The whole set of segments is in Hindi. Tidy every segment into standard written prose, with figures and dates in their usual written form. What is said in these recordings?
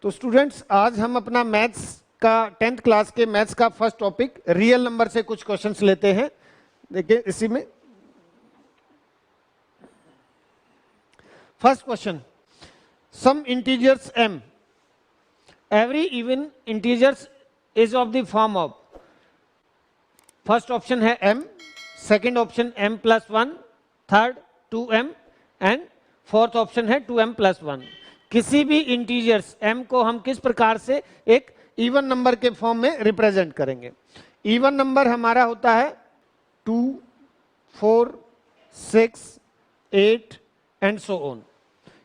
तो स्टूडेंट्स आज हम अपना मैथ्स का 10th क्लास के मैथ्स का फर्स्ट टॉपिक रियल नंबर से कुछ क्वेश्चंस लेते हैं। देखिए इसी में first question, some integers m, every even integers is of the form of, first option है m, second option m+1, third 2m and fourth option है 2m+1। किसी भी इंटीजर्स m को हम किस प्रकार से एक इवन नंबर के फॉर्म में रिप्रेजेंट करेंगे। इवन नंबर हमारा होता है 2, 4, 6, 8 एंड सो ऑन।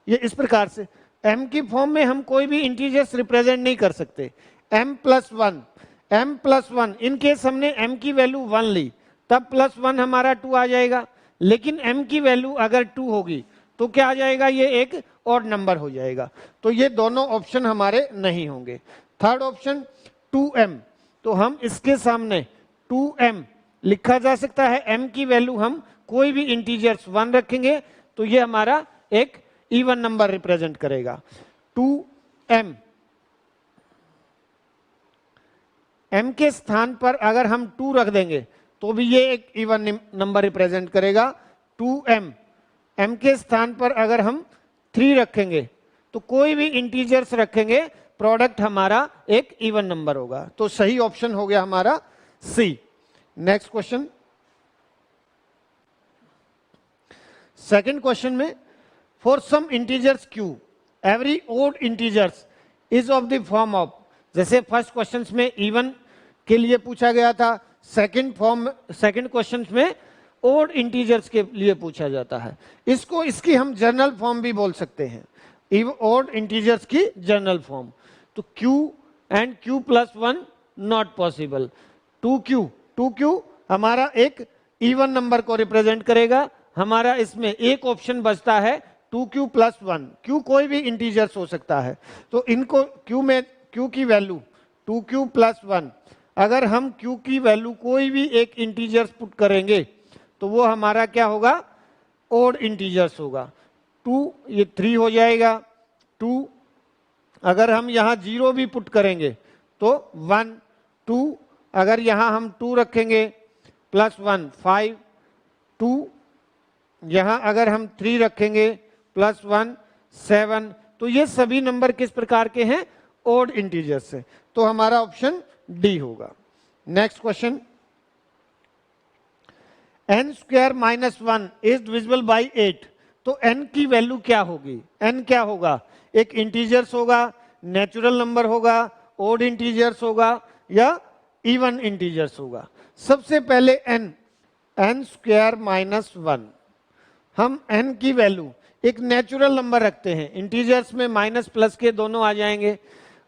ये इस प्रकार से m की फॉर्म में हम कोई भी इंटीजर्स रिप्रेजेंट नहीं कर सकते। m+1 इन केस हमने m की वैल्यू 1 ली तब +1 हमारा 2 आ जाएगा, लेकिन m की वैल्यू अगर 2 होगी तो क्या आ जाएगा, ये एक ऑड नंबर हो जाएगा। तो ये दोनों ऑप्शन हमारे नहीं होंगे। थर्ड ऑप्शन 2m, तो हम इसके सामने 2m लिखा जा सकता है। m की वैल्यू हम कोई भी इंटीजर्स 1 रखेंगे तो ये हमारा एक इवन नंबर रिप्रेजेंट करेगा। 2m, m के स्थान पर अगर हम 2 रख देंगे तो भी ये एक इवन नंबर रिप्रेजेंट करेगा। 2m, m के स्थान पर अगर हम 3 रखेंगे तो कोई भी इंटीजर्स रखेंगे, प्रोडक्ट हमारा एक इवन नंबर होगा। तो सही ऑप्शन हो गया हमारा C. Next question, second question में for some integers q, every odd integers is of the form of, जैसे फर्स्ट क्वेश्चन में इवन के लिए पूछा गया था, सेकंड क्वेश्चन में ओड इंटीजर्स के लिए पूछा जाता है। इसको इसकी हम जनरल फॉर्म भी बोल सकते हैं, ओड इंटीजर्स की जनरल फॉर्म। तो q and q+1 not possible. 2q हमारा एक इवन नंबर को रिप्रेजेंट करेगा। हमारा इसमें एक ऑप्शन बचता है 2q+1। q कोई भी इंटीजर्स हो सकता है, तो इनको q की वैल्यू 2q+1, अगर हम q की वैल्यू कोई भी एक इंटीजर्स पुट करेंगे तो वो हमारा क्या होगा, ओड इंटीजर्स होगा। 2 ये 3 हो जाएगा। 2 अगर हम यहाँ 0 भी पुट करेंगे तो 1, 2 अगर यहाँ हम 2 रखेंगे +1 5, 2 यहाँ अगर हम 3 रखेंगे +1 7। तो ये सभी नंबर किस प्रकार के हैं, ओड इंटीजर्स से। तो हमारा ऑप्शन डी होगा। Next question, n² - 1 is divisible by 8। तो n की वैल्यू क्या होगी, n क्या होगा, एक इंटीजर्स होगा, नेचुरल नंबर होगा, ओड इंटीजर्स होगा या इवन इंटीजर्स होगा। सबसे पहले n² - 1, हम n की वैल्यू एक नेचुरल नंबर रखते हैं। इंटीजर्स में माइनस प्लस के दोनों आ जाएंगे,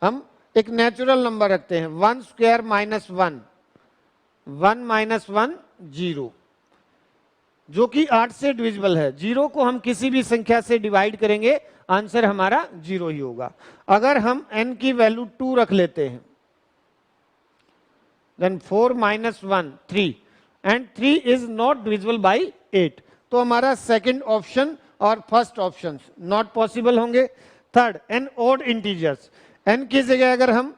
हम एक नेचुरल नंबर रखते हैं। 1² - 1, 1 - 1 0, जो कि 8 से डिविजिबल है। 0 को हम किसी भी संख्या से डिवाइड करेंगे, आंसर हमारा 0 ही होगा। अगर हम n की वैल्यू 2 रख लेते हैं, then 4 - 1 3 and 3 is not divisible by 8। तो हमारा सेकंड ऑप्शन और फर्स्ट ऑप्शन नॉट पॉसिबल होंगे। Third, n odd integers, n की जगह अगर हम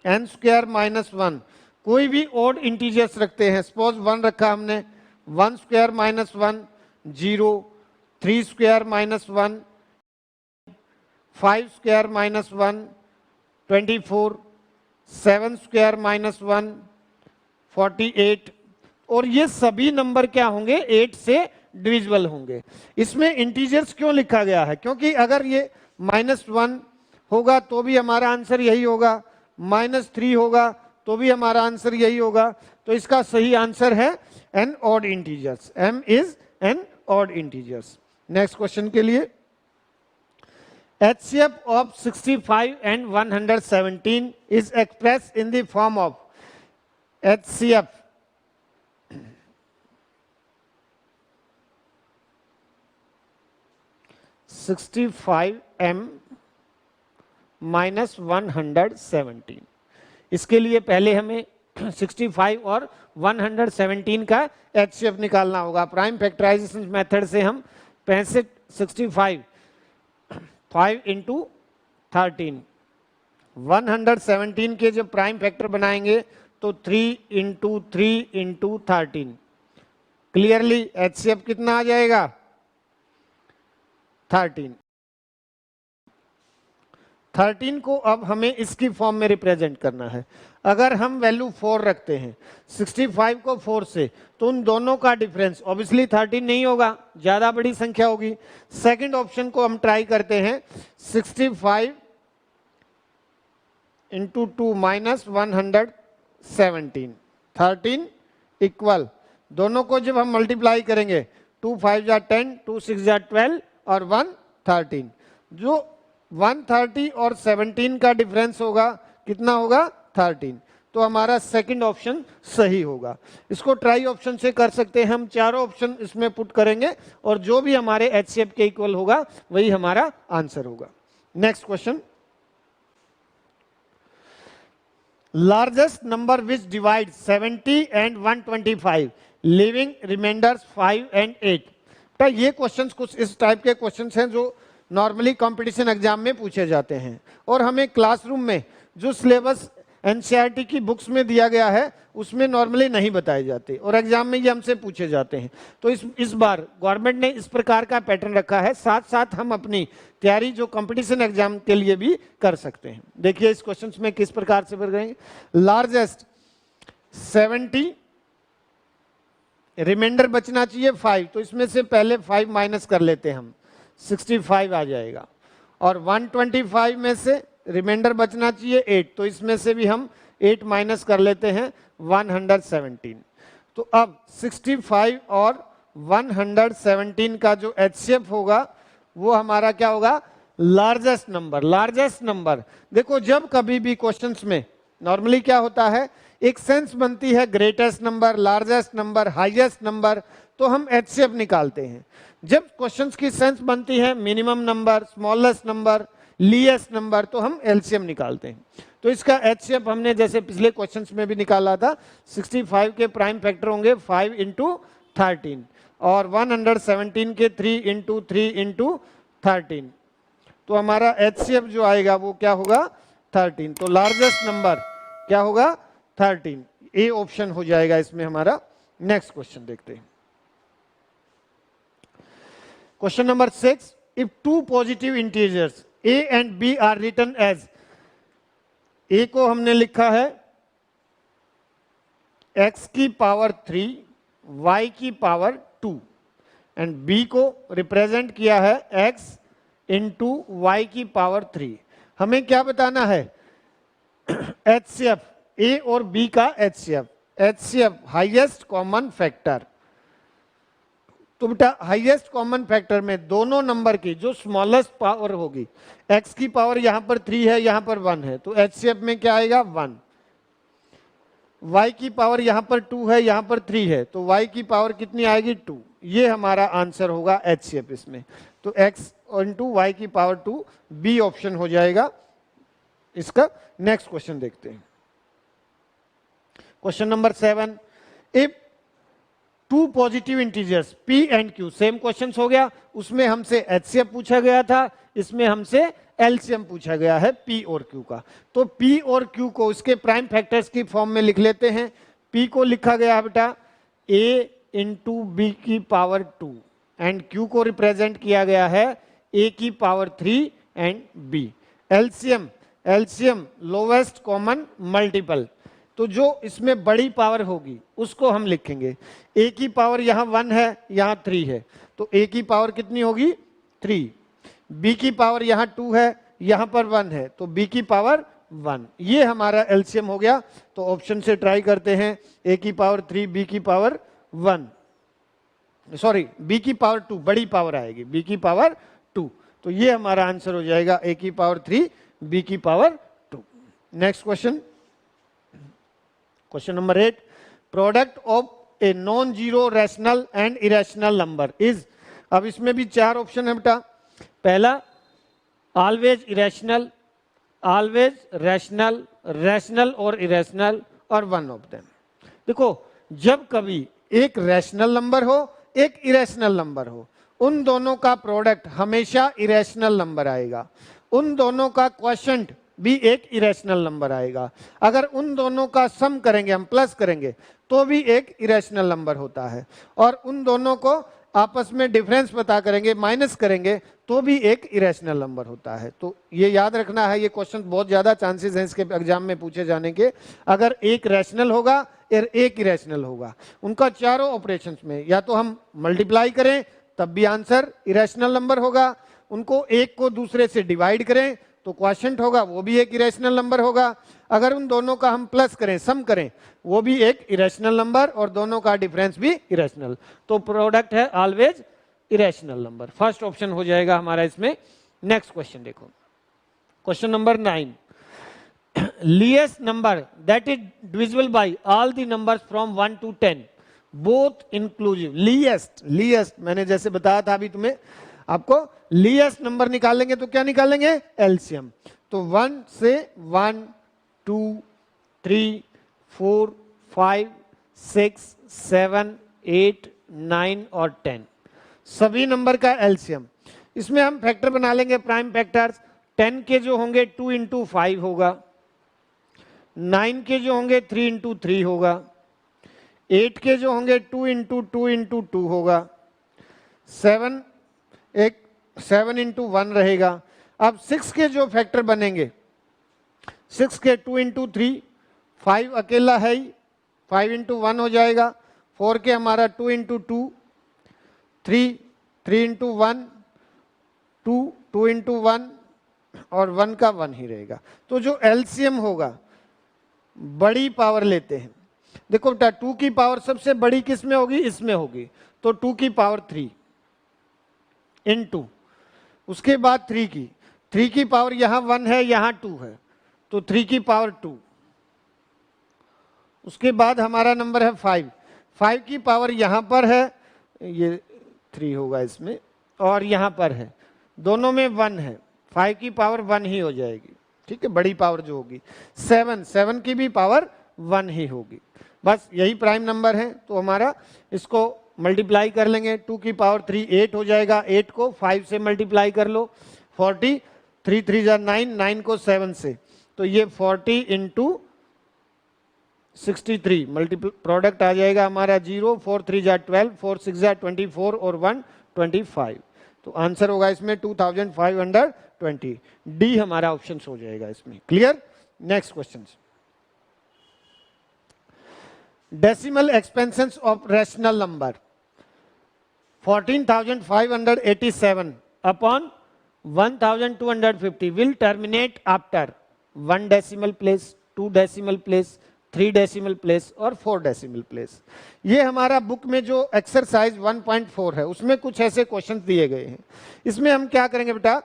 n² - 1 कोई भी ओड इंटीजर्स रखते हैं, सपोज 1 रखा हमने, 1² - 1 0, 3² - 1 5² - 1 24, 7² - 1 48, और ये सभी नंबर क्या होंगे, 8 से डिविजिबल होंगे। इसमें इंटीजर्स क्यों लिखा गया है, क्योंकि अगर ये -1 होगा तो भी हमारा आंसर यही होगा, -3 होगा तो भी हमारा आंसर यही होगा। तो इसका सही आंसर है n odd integers, m is n odd integers। Next question के लिए, HCF of 65 and 117 is expressed in the form of HCF (65m - 117). इसके लिए पहले हमें 65 और 117 का HCF निकालना होगा। प्राइम फैक्टराइजेशन मेथड से हम 65 5 × 13। 117 के जब प्राइम फैक्टर बनाएंगे तो 3 इंटू 3 इंटू 13, क्लियरली एचसीएफ कितना आ जाएगा? 13। 13 को अब हमें इसकी फॉर्म में रिप्रेजेंट करना है। अगर हम वैल्यू 4 रखते हैं 65 को 4 से, तो उन दोनों का डिफरेंस ऑब्वियसली 13 नहीं होगा, ज्यादा बड़ी संख्या होगी। सेकंड ऑप्शन को हम ट्राई करते हैं, 65 इंटू 2 माइनस 117, 13 इक्वल, दोनों को जब हम मल्टीप्लाई करेंगे 2 5 जा 10, 2 6 जा 12 और 1 13, जो 130 और 17 का डिफरेंस होगा कितना होगा? 13। तो हमारा सेकंड ऑप्शन सही होगा। इसको ट्राई ऑप्शन से कर सकते हैं, हम चारों ऑप्शन इसमें पुट करेंगे और जो भी हमारे एचसीएफ के इक्वल होगा वही हमारा आंसर होगा। Next question, largest number which divide 70 and 125 leaving remainders 5 and 8। तो ये क्वेश्चंस कुछ इस टाइप के क्वेश्चंस हैं जो नॉर्मली कंपटीशन एग्जाम में पूछे जाते हैं और हमें क्लासरूम में जो सिलेबस एनसीईआरटी की बुक्स में दिया गया है उसमें नॉर्मली नहीं बताए जाते और एग्जाम में ये हमसे पूछे जाते हैं। तो इस बार गवर्नमेंट ने इस प्रकार का पैटर्न रखा है, साथ साथ हम अपनी तैयारी जो कंपटीशन एग्जाम के लिए भी कर सकते हैं। देखिए इस क्वेश्चन में किस प्रकार से बढ़ गए। लार्जेस्ट 70, रिमाइंडर बचना चाहिए 5, तो इसमें से पहले 5 माइनस कर लेते हैं हम, 65 आ जाएगा। और 125 में से रिमाइंडर बचना चाहिए 8, तो इसमें से भी हम 8 माइनस कर लेते हैं, 117। तो अब 65 और 117 का जो एचसीएफ होगा वो हमारा क्या होगा? Largest number. लार्जेस्ट नंबर देखो, जब कभी भी क्वेश्चंस में नॉर्मली क्या होता है, एक सेंस बनती है greatest number, largest number, highest number, तो हम एचसीएफ निकालते हैं। जब क्वेश्चंस की सेंस बनती है minimum number, smallest number, least number, तो हम एलसीएम निकालते हैं। तो इसका एचसीएफ हमने जैसे पिछले क्वेश्चंस में भी निकाला था, 65 के प्राइम फैक्टर होंगे 5 इंटू 13 और 117 के 3 इंटू 3 इंटू 13, तो हमारा एचसीएफ जो आएगा वो क्या होगा? 13। तो लार्जेस्ट नंबर क्या होगा? 13। ए ऑप्शन हो जाएगा इसमें हमारा। नेक्स्ट क्वेश्चन देखते हैं, question number 6, if two positive integers a and b are written as, a को हमने लिखा है x की पावर 3 y की पावर 2 एंड b को रिप्रेजेंट किया है x इंटू वाई की पावर 3। हमें क्या बताना है? एचसीएफ, a और b का HCF. HCF highest common factor, तो बेटा हाईएस्ट कॉमन फैक्टर में दोनों नंबर की जो स्मॉलेस्ट पावर होगी, x की पावर यहां पर 3 है, यहां पर 1 है, तो एचसीएफ में क्या आएगा? 1। y की पावर यहां पर 2 है, यहां पर 3 है, तो y की पावर कितनी आएगी? 2। ये हमारा आंसर होगा एचसीएफ इसमें। तो x इंटू वाई की पावर 2, बी ऑप्शन हो जाएगा इसका। नेक्स्ट क्वेश्चन देखते हैं, question number 7, if two positive integers p and q, same question हो गया, उसमें हमसे एचसीएफ पूछा गया था, इसमें हमसे एलसीएम पूछा गया है p और q का। तो p और q को इसके प्राइम फैक्टर्स की फॉर्म में लिख लेते हैं। p को लिखा गया बेटा a इंटू बी की पावर 2 एंड q को रिप्रेजेंट किया गया है a की power 3 and b। LCM, LCM lowest common multiple, तो जो इसमें बड़ी पावर होगी उसको हम लिखेंगे। a की पावर यहाँ 1 है, यहाँ 3 है, तो a की पावर कितनी होगी? 3। b की पावर यहाँ 2 है, यहाँ पर 1 है, तो b की पावर 1। ये हमारा एलसीएम हो गया। तो ऑप्शन से ट्राई करते हैं, a की पावर 3, b की पावर 1, सॉरी b की पावर 2, बड़ी पावर आएगी b की पावर 2, तो ये हमारा आंसर हो जाएगा a की पावर 3, b की power 2। Next question, question number 8, product of a non zero rational and irrational number is. अब इसमें भी 4 ऑप्शन है बेटा। पहला always irrational, always rational, rational और इरेशनल, और वन ऑफ देम। देखो जब कभी एक रैशनल नंबर हो, एक इरेशनल नंबर हो, उन दोनों का प्रोडक्ट हमेशा इरेशनल नंबर आएगा। उन दोनों का क्वोशंट भी एक इरेशनल नंबर आएगा। अगर उन दोनों का सम करेंगे, हम प्लस करेंगे, तो भी एक इरेशनल नंबर होता है। और उन दोनों को आपस में डिफरेंस पता करेंगे, माइनस करेंगे, तो भी एक इरेशनल नंबर होता है। तो ये याद रखना है, ये क्वेश्चन बहुत ज्यादा चांसेस हैं इसके एग्जाम में पूछे जाने के। अगर एक रैशनल होगा और एक इरेशनल होगा, उनका चारों ऑपरेशंस में या तो हम मल्टीप्लाई करें तब भी आंसर इरेशनल नंबर होगा, उनको एक को दूसरे से डिवाइड करें तो क्वोशंट होगा, वो भी एक इरेशनल नंबर होगा। अगर उन दोनों का हम प्लस करें, सम करें, वो भी एक इरेशनल नंबर, और दोनों का डिफरेंस भी इरेशनल। तो प्रोडक्ट है always irrational number. First option हो जाएगा हमारा इसमें। नेक्स्ट क्वेश्चन देखो, question number 9, least number that is divisible by all the numbers from 1 to 10 both inclusive. Least मैंने जैसे बताया था अभी तुम्हें, आपको लीस्ट नंबर निकालेंगे तो क्या निकालेंगे? एलसीएम। तो 1 से 1 2 3 4 5 6 7 8 9 और 10 सभी नंबर का एलसीएम। इसमें हम फैक्टर बना लेंगे, प्राइम फैक्टर्स। 10 के जो होंगे 2 into 5 होगा, 9 के जो होंगे 3 into 3 होगा, 8 के जो होंगे 2 into 2 into 2 होगा, 7 into 1 रहेगा। अब 6 के जो फैक्टर बनेंगे, 6 के 2 into 3, 5 अकेला है ही, 5 into 1 हो जाएगा। 4 के हमारा 2 into 2, 3 into 1, 2 into 1, और 1 का 1 ही रहेगा। तो जो एलसीएम होगा, बड़ी पावर लेते हैं। देखो बेटा, 2 की पावर सबसे बड़ी किस में होगी? इसमें होगी। तो 2 की पावर 3 into, उसके बाद 3 की पावर यहां 1 है, यहां 2 है, तो 3 की पावर 2। उसके बाद हमारा नंबर है 5 की पावर यहां पर है, ये 3 होगा इसमें, और यहां पर है, दोनों में 1 है, 5 की पावर 1 ही हो जाएगी। ठीक है, बड़ी पावर जो होगी। 7 की भी पावर 1 ही होगी। बस यही प्राइम नंबर है। तो हमारा इसको मल्टीप्लाई कर लेंगे, 2 की पावर 3 8 हो जाएगा, 8 को 5 से मल्टीप्लाई कर लो, 40, 3 3 जा 9, 9 को 7 से, तो ये 40 into 63 मल्टीप्लाई, प्रोडक्ट आ जाएगा हमारा 0, 4 3 जा 12, 4 6 जा 24 और 1 25। तो आंसर होगा इसमें 2520। डी हमारा ऑप्शन हो जाएगा इसमें। Clear? Next question, decimal expansions of rational number 14,587 upon 1,250 will terminate after 1 decimal place, 2 decimal place, 3 decimal place और 4 decimal place। ये हमारा बुक में जो एक्सरसाइज 1.4 है उसमें कुछ ऐसे क्वेश्चंस दिए गए हैं। इसमें हम क्या करेंगे बेटा,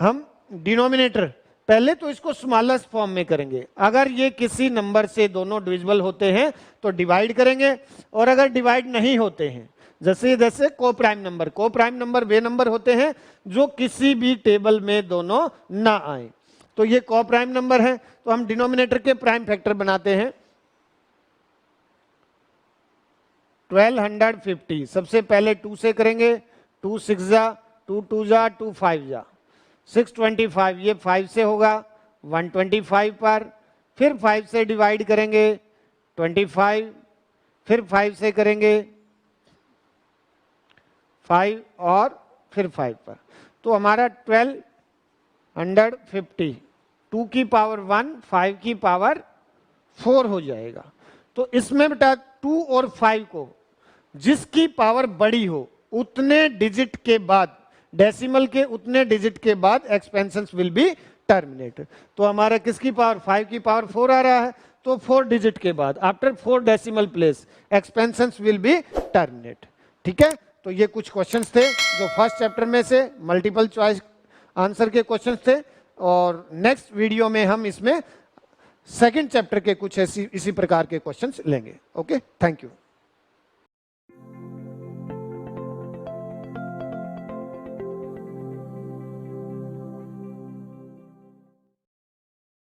हम डिनोमिनेटर पहले तो इसको स्मॉलेस्ट फॉर्म में करेंगे। अगर ये किसी नंबर से दोनों डिविजिबल होते हैं तो डिवाइड करेंगे, और अगर डिवाइड नहीं होते हैं, जैसे को प्राइम नंबर वे नंबर होते हैं जो किसी भी टेबल में दोनों ना आए, तो ये को प्राइम नंबर है। तो हम डिनोमिनेटर के प्राइम फैक्टर बनाते हैं। 1250 सबसे पहले 2 से करेंगे, 2 6 जा, 2 2 जा, 2 5 जा, 625, ये 5 से होगा 125 पर, फिर 5 से डिवाइड करेंगे 25, फिर 5 से करेंगे 5 और फिर 5 पर, तो हमारा 1250, 2 की पावर 1, 5 की पावर 4 हो जाएगा। तो इसमें बेटा 2 और 5 को जिसकी पावर बड़ी हो उतने डिजिट के बाद, डेसिमल के उतने डिजिट के बाद एक्सपेंशंस विल बी टर्मिनेट। तो हमारा किसकी पावर, 5 की पावर 4 आ रहा है, तो 4 डिजिट के बाद after 4 decimal place expansions will be terminate. ठीक है, तो ये कुछ क्वेश्चंस थे जो फर्स्ट चैप्टर में से मल्टीपल चॉइस आंसर के क्वेश्चंस थे, और नेक्स्ट वीडियो में हम इसमें सेकंड चैप्टर के कुछ इसी प्रकार के क्वेश्चंस लेंगे। Okay, thank you.